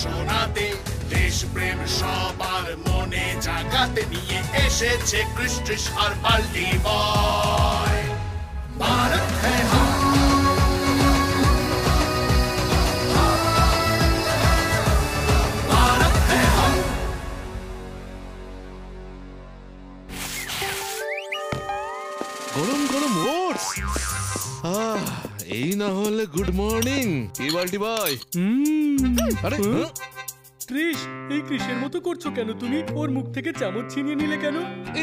শোনাতে, দেশপ্রেম সবার মনে জাগাতে নিয়ে এসেছে ক্রিস আর বাল্টি বয়। ভারত হ্যায় হাম, ভারত হ্যায় হাম। গরম গরম ওটস, এই না হলে গুড মর্নিং। কি বাল্টি বয়? আরে ক্রিস, এই ক্রিসের মতো করছো কেন তুমি? ওর মুখ থেকে চামচ ছিনিয়ে নিলে কেন?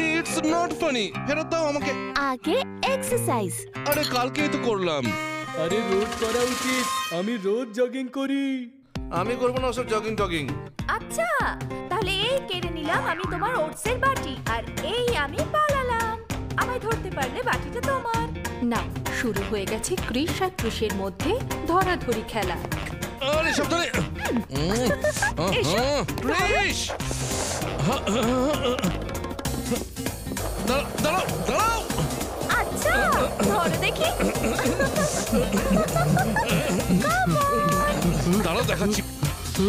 ইটস নট ফানি, ফেরত দাও আমাকে। আগে এক্সারসাইজ। আরে কালকেই তো করলাম। আরে রোজ করা উচিত, আমি রোজ জগিং করি। আমি করবো না ওসব জগিং টগিং। আচ্ছা, তাহলে এই কেড়ে নিলাম আমি তোমার ওটসের বাটি, আর এই আমি পালালাম। আমায় ধরতে পারলে বাটিটা তোমার। না, শুরু হয়ে গেছে ক্রিস আর ক্রিসের মধ্যে ধরাধরি খেলা। আরে সাবধানে। ক্রিস, দাঁড়াও দাঁড়াও। আচ্ছা, ধরো দেখি। দাঁড়াও দেখাচ্ছি।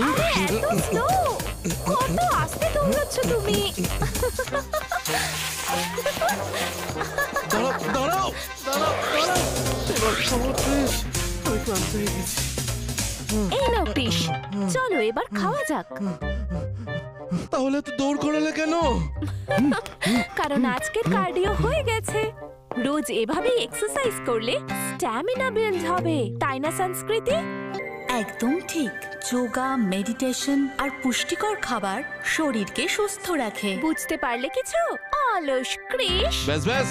আরে এত স্লো, কত আস্তে দৌড়াচ্ছ তুমি। দাঁড়াও দাঁড়াও দাঁড়াও দাঁড়াও। এবার খবর ক্রিস, আমি ক্লান্ত হয়ে গেছি। এই নাও ক্রিস, চলো এবার খাওয়া যাক। তাহলে তো দৌড় করালে কেন? কারণ আজকের কার্ডিও হয়ে গেছে। রোজ এভাবেই এক্সারসাইজ করলে স্ট্যামিনা বিল্ড হবে, তাই না সংস্কৃতি? একদম ঠিক। যোগা, মেডিটেশন আর পুষ্টিকর খাবার শরীরকে সুস্থ রাখে। বুঝতে পারলে কিছু? অলস ক্রিস। ব্যাস ব্যাস,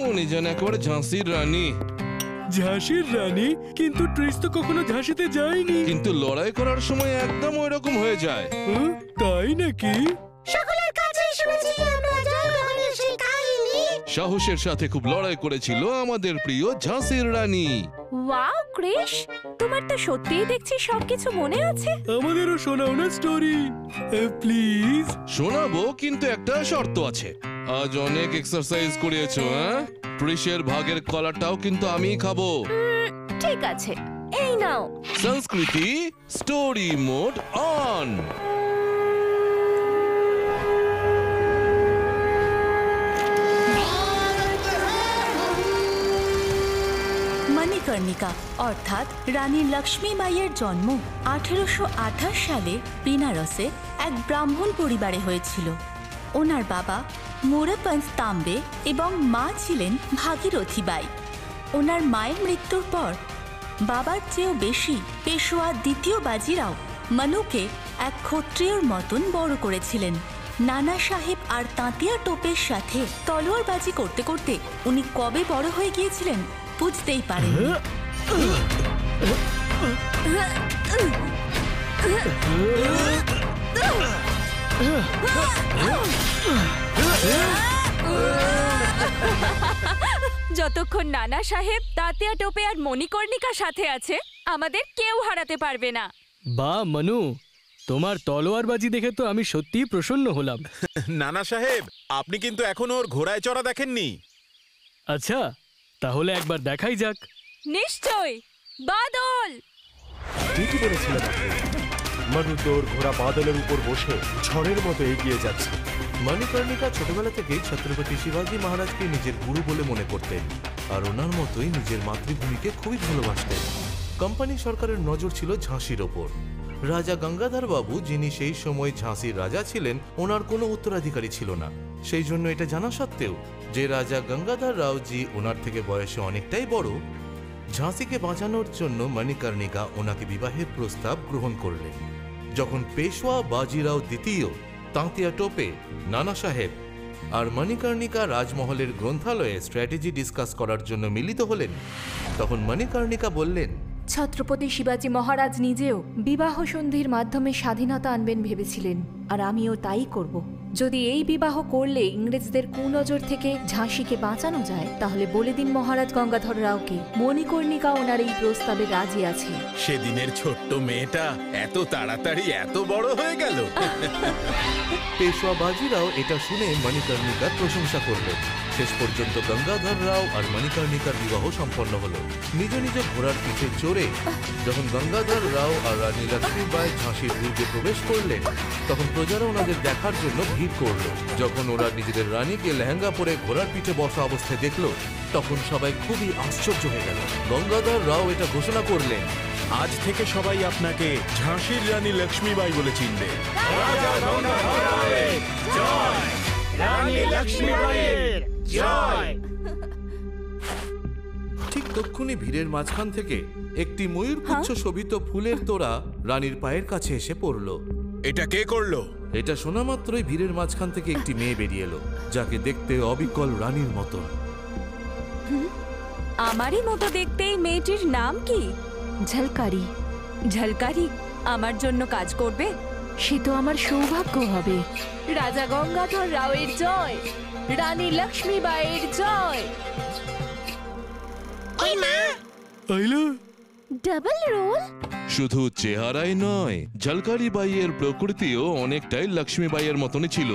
উনি যেন একেবারে ঝাঁসির রানী। ঝাঁসির রানী? কিন্তু ট্রিস তো কখনো ঝাঁসিতে যায়নি। কিন্তু লড়াই করার সময় একদম ওইরকম হয়ে যায়। তাই নাকি? সকলের কাছেই শুনেছি আমরা জনগণের সেই কাহিনী। সাহসের সাথে খুব লড়াই করেছিল আমাদের প্রিয় ঝাঁসির রানী। ওয়াও ক্রিস, তোমার তো সত্যিই দেখছি সবকিছু মনে আছে। আমাদেরও শোনাও না স্টোরি প্লিজ। শোনাবো, কিন্তু একটা শর্ত আছে। আজ অনেক এক্সারসাইজ করিয়েছো, হ্যাঁ? ক্রিসের ভাগের কলাটাও কিন্তু আমিই খাবো। ঠিক আছে, এই নাও। সংস্কৃতি স্টোরি মোড অন। মণিকর্ণিকা অর্থাৎ রানী লক্ষ্মী মাইয়ের জন্ম 1828 সালে বেনারসে এক ব্রাহ্মণ পরিবারে হয়েছিল। ওনার বাবা মোরপঞ্চ তাম্বে এবং মা ছিলেন ভাগীরথী বাই। ওনার মায়ের মৃত্যুর পর বাবার চেয়েও বেশি পেশোয়া দ্বিতীয় বাজিরাও মনুকে এক ক্ষত্রিয়র মতন বড় করেছিলেন। নানা সাহেব আর তাঁতিয়া টোপের সাথে তলোয়ারবাজি করতে করতে উনি কবে বড় হয়ে গিয়েছিলেন বুঝতেই পারেন। যতক্ষণ নানা সাহেব, তাতিয়া টোপে আর মণিকর্ণিকা সাথে আছে, আমাদের কেউ হারাতে পারবে না। বা মনু, তোমার তলোয়ারবাজি দেখে তো আমি সত্যিই প্রসন্ন হলাম। নানা সাহেব, আপনি কিন্তু এখনো ওর ঘোড়ায় চড়া দেখেননি। আচ্ছা, তাহলে একবার দেখাই যাক। নিশ্চয়। বাদল! ঠিকই বলেছিলেন আপনি। মনু তোর ঘোড়া বাদলের উপর বসে ঝড়ের মতো এগিয়ে যাচ্ছে। মণিকর্ণিকা ছোটবেলা থেকেই ছত্রপতি শিবাজী মহারাজকে নিজের গুরু বলে মনে করতেন, আর ওনার মতোই নিজের মাতৃভূমিকে খুবই ভালোবাসতেন। কোম্পানি সরকারের নজর ছিল ঝাঁসির ওপর। রাজা গঙ্গাধর বাবু, যিনি সেই সময় ঝাঁসির রাজা ছিলেন, ওনার কোনো উত্তরাধিকারী ছিল না। সেই জন্য এটা জানা সত্ত্বেও যে রাজা গঙ্গাধর রাওজি ওনার থেকে বয়সে অনেকটাই বড়, ঝাঁসিকে বাঁচানোর জন্য মণিকর্ণিকা ওনাকে বিবাহের প্রস্তাব গ্রহণ করলেন। যখন পেশওয়া বাজিরাও দ্বিতীয়, তাঁতিয়া টোপে, নানা সাহেব আর মণিকর্ণিকা রাজমহলের গ্রন্থালয়ে স্ট্র্যাটেজি ডিসকাস করার জন্য মিলিত হলেন, তখন মণিকর্ণিকা বললেন, ছত্রপতি শিবাজী মহারাজ নিজেও বিবাহ সন্ধির মাধ্যমে স্বাধীনতা আনবেন ভেবেছিলেন, আর আমিও তাই করব। যদি এই বিবাহ করলে ইংরেজদের কুনজর থেকে ঝাঁসিকে বাঁচানো যায় তাহলে বলে দিন মহারাজ গঙ্গাধর রাওকে মণিকর্ণিকা ওনার এই প্রস্তাবে রাজি আছে। সেদিনের ছোট্ট মেয়েটা এত তাড়াতাড়ি এত বড় হয়ে গেল। পেশোয়া বাজিরাও এটা শুনে মণিকর্ণিকার প্রশংসা করলেন। শেষ পর্যন্ত গঙ্গাধর রাও আর মণিকর্ণিকার বিবাহ সম্পন্ন হলো। নিজ নিজ ঘোড়ার পিঠে চড়ে যখন গঙ্গাধর রাও আর রানী লক্ষ্মীবাই ঝাঁসির দুর্গে প্রবেশ করলেন, তখন প্রজারা ওনাদের দেখার জন্য ভিড় করলো। যখন ওরা নিজেদের রানীকে লেহেঙ্গা পরে ঘোড়ার পিঠে বসা অবস্থায় দেখলো, তখন সবাই খুবই আশ্চর্য হয়ে গেল। গঙ্গাধর রাও এটা ঘোষণা করলেন, আজ থেকে সবাই আপনাকে ঝাঁসির রানী লক্ষ্মীবাই বলে চিনবে। ঠিক তক্ষুনি ভিড়ের মাঝখান থেকে একটি ময়ূরপুচ্ছ শোভিত ফুলের তোড়া রানীর পায়ের কাছে এসে পড়ল। এটা কে করলো? এটা শোনা মাত্রই ভিড়ের মাঝখান থেকে একটি মেয়ে বেরিয়ে এলো, যাকে দেখতে অবিকল রানীর মতো। আমারই মতো দেখতে এই মেয়েটির নাম কি? ঝলকারি। ঝলকারি আমার জন্য কাজ করবে? সে তো আমার সৌভাগ্য হবে। রাজা গঙ্গাধর রাওয়ের জয়, রানী লক্ষ্মীবাইয়ের জয়। Double role. শুধু চেহারাই নয়, ঝলকারি বাইয়ের প্রকৃতিও অনেকটাই লক্ষ্মীবাইয়ের মতনই ছিল।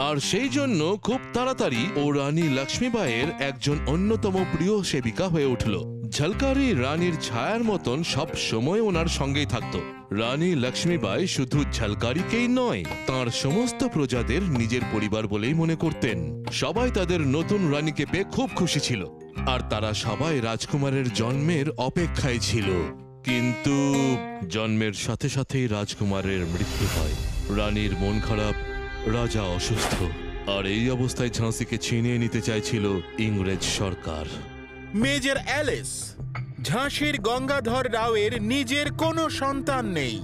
আর সেই জন্য খুব তাড়াতাড়ি ও রানী লক্ষ্মীবাইয়ের একজন অন্যতম প্রিয় সেবিকা হয়ে উঠল। ঝলকারি রানীর ছায়ার মতন সব সময় ওনার সঙ্গেই থাকত। রানী লক্ষ্মীবাই শুধু ঝলকারিকেই নয়, তার সমস্ত প্রজাদের নিজের পরিবার বলেই মনে করতেন। সবাই তাদের নতুন রানীকে পেয়ে খুব খুশি ছিল, আর তারা সবাই রাজকুমারের জন্মের অপেক্ষায় ছিল। কিন্তু জন্মের সাথে সাথেই রাজকুমারের মৃত্যু হয়। রানীর মন খারাপ, রাজা অসুস্থ, আর এই অবস্থায় ঝাঁসিকে ছিনিয়ে নিতে চাইছিল ইংরেজ সরকার। মেজর অ্যালিস, ঝাঁসির গঙ্গাধর রাওয়ের নিজের কোনো সন্তান নেই।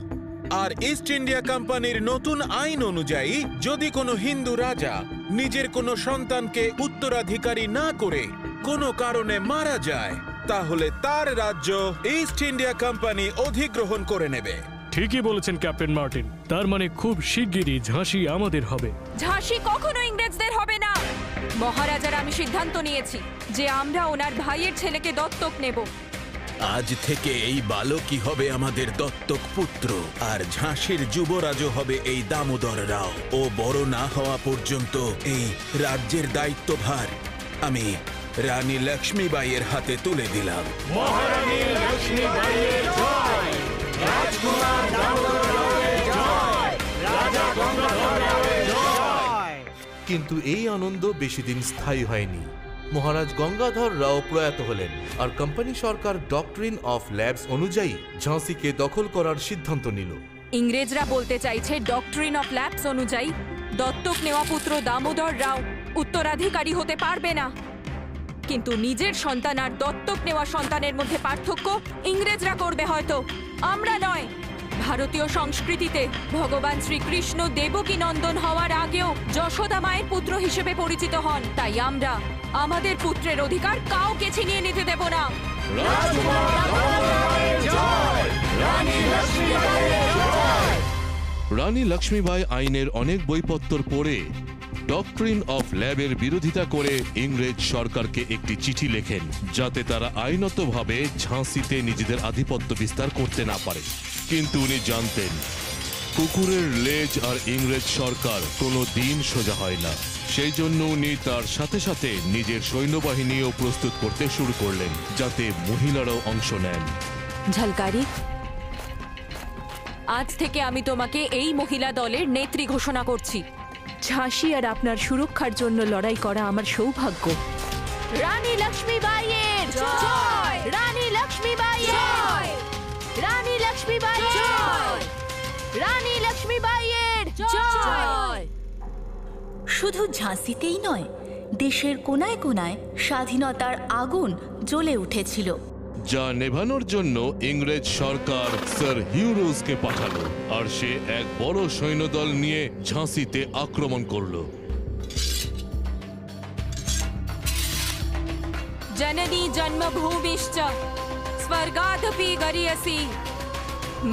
আর ইস্ট ইন্ডিয়া কোম্পানির নতুন আইন অনুযায়ী যদি কোনো হিন্দু রাজা নিজের কোনো সন্তানকে উত্তরাধিকারী না করে কোনো কারণে মারা যায়, তাহলে তার রাজ্য ইস্ট ইন্ডিয়া কোম্পানি অধিগ্রহণ করে নেবে। ঠিকই বলেছেন ক্যাপ্টেন মার্টিন। তার মানে খুব শিগগিরই ঝাঁসি আমাদের হবে। ঝাঁসি কখনো ইংরেজদের হবে না। মহারাজার আমি সিদ্ধান্ত নিয়েছি যে আমরা ওনার ভাইয়ের ছেলেকে দত্তক নেব। আজ থেকে এই বালকই হবে আমাদের দত্তক পুত্র, আর ঝাঁসির যুবরাজও হবে এই দামোদর রাও। ও বড় না হওয়া পর্যন্ত এই রাজ্যের দায়িত্বভার আমি রানী লক্ষ্মীবাইয়ের হাতে তুলে দিলাম। মহারানী লক্ষ্মীবাইয়ের জয়, রাজকুমার দামোদর রাওয়ের জয়, রাজা গঙ্গাধর রাওয়ের জয়। কিন্তু এই আনন্দ বেশি দিন স্থায়ী হয়নি। মহারাজ গঙ্গাধর রাও প্রয়াত হলেন, আর কোম্পানি সরকার ডক্ট্রিন অফ ল্যাবস অনুযায়ী ঝাঁসিকে দখল করার সিদ্ধান্ত নিল। ইংরেজরা বলতে চাইছে ডক্ট্রিন অফ ল্যাবস অনুযায়ী দত্তক নেওয়া পুত্র দামোদর রাও উত্তরাধিকারী হতে পারবে না। কিন্তু নিজের সন্তান আর দত্তক নেওয়া সন্তানের মধ্যে পার্থক্য ইংরেজরা করবে হয়তো, আমরা নয়। ভারতীয় সংস্কৃতিতে ভগবান শ্রীকৃষ্ণ দেবকী নন্দন হওয়ার আগেও যশোদা মায়ের পুত্র হিসেবে পরিচিত হন। তাই আমরা আমাদের পুত্রের অধিকার কাউকে ছিনিয়ে নিতে দেব না। রানী লক্ষ্মীবাই আইনের অনেক বইপত্তর পড়ে ডক্ট্রিন অফ ল্যাবের বিরোধিতা করে ইংরেজ সরকারকে একটি চিঠি লেখেন, যাতে তারা আইনতভাবে ঝাঁসিতে নিজেদের আধিপত্য বিস্তার করতে না পারে। কিন্তু উনি জানতেন কুকুরের লেজ আর ইংরেজ সরকার কোনো দিন সোজা হয় না। সেই জন্য উনি তার সাথে সাথে নিজের সৈন্যবাহিনীও প্রস্তুত করতে শুরু করলেন, যাতে মহিলারাও অংশ নেন। ঝলকারি, আজ থেকে আমি তোমাকে এই মহিলা দলের নেত্রী ঘোষণা করছি। ঝাঁসি আর আপনার সুরক্ষার জন্য লড়াই করা আমার সৌভাগ্য। রানী লক্ষ্মীবাইয়ের জয়, রানী লক্ষ্মীবাইয়ের, রানী লক্ষ্মীবাইয়ের জয়, রানী লক্ষ্মীবাইয়ের জয়। শুধু ঝাঁসিতেই নয়, দেশের কোনায় কোনায় স্বাধীনতার আগুন জ্বলে উঠেছিল, যা নেভানোর জন্য ইংরেজ সরকার স্যার হিউরোজকে পাঠালো, আর সে এক বড় সৈন্যদল নিয়ে ঝাঁসিতে আক্রমণ করলো। জননী জন্মভূমিশ্চ স্বর্গাদপি গরীয়সী।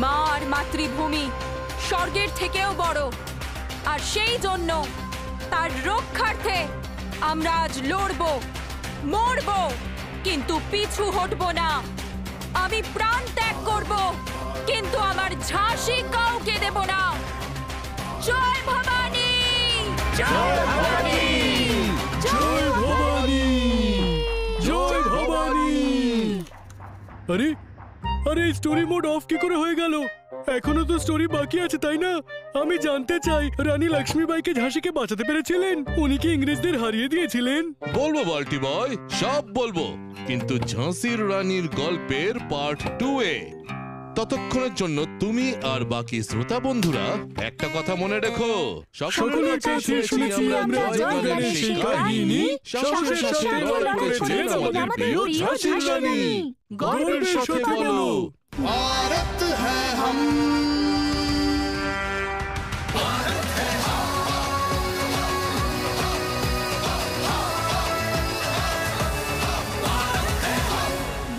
মা আর মাতৃভূমি স্বর্গের থেকেও বড়, আর সেই জন্য তার রক্ষার্থে আমরা আজ লড়বো, মরবো, কিন্তু পিছু হটবো না। আমি প্রাণ ত্যাগ করব, কিন্তু আমার ঝাঁসি কাউকে দেব না। জয় ভবানী! জয় ভবানী! জয় ভবানী! জয় ভবানী! আরে আরে স্টোরি মোড অফ কি করে হয়ে গেল? এখনো তো স্টোরি বাকি আছে, তাই না? আমি জানতে চাই, রানী লক্ষ্মীবাইকে ঝাঁসিকে বাঁচাতে পেরেছিলেন? উনি কি ইংরেজদের হারিয়ে দিয়েছিলেন? বলবো বাল্টি বয়, সব বলবো, কিন্তু ঝাঁসির রানীর গল্পের পার্ট 2 এ। ততক্ষণের জন্য তুমি আর বাকি শ্রোতা বন্ধুরা একটা কথা মনে রেখো, সকলের কাছে শুনেছি আমরা জয়গানের সেই কাহিনী, সাহসের সাথে লড়াই করেছিলেন আমাদের প্রিয় ঝাঁসির রানী। গর্বের সাথে বলো, भारत है हम, भारत है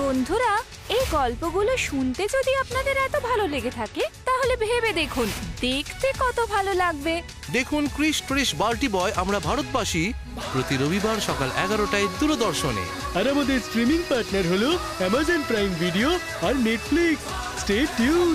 বন্ধুরা, এই গল্পগুলো শুনতে যদি আপনাদের এত ভালো লেগে থাকে তাহলে ভেবে দেখুন দেখতে কত ভালো লাগবে। দেখুন ক্রিশ ট্রিশ বাল্টি বয় আমরা ভারতবাসী প্রতি রবিবার সকাল 11টায় দূরদর্শনে। আর আমাদের স্ট্রিমিং পার্টনার হলো অ্যামাজন প্রাইম ভিডিও আর নেটফ্লিক্স। Stay tune.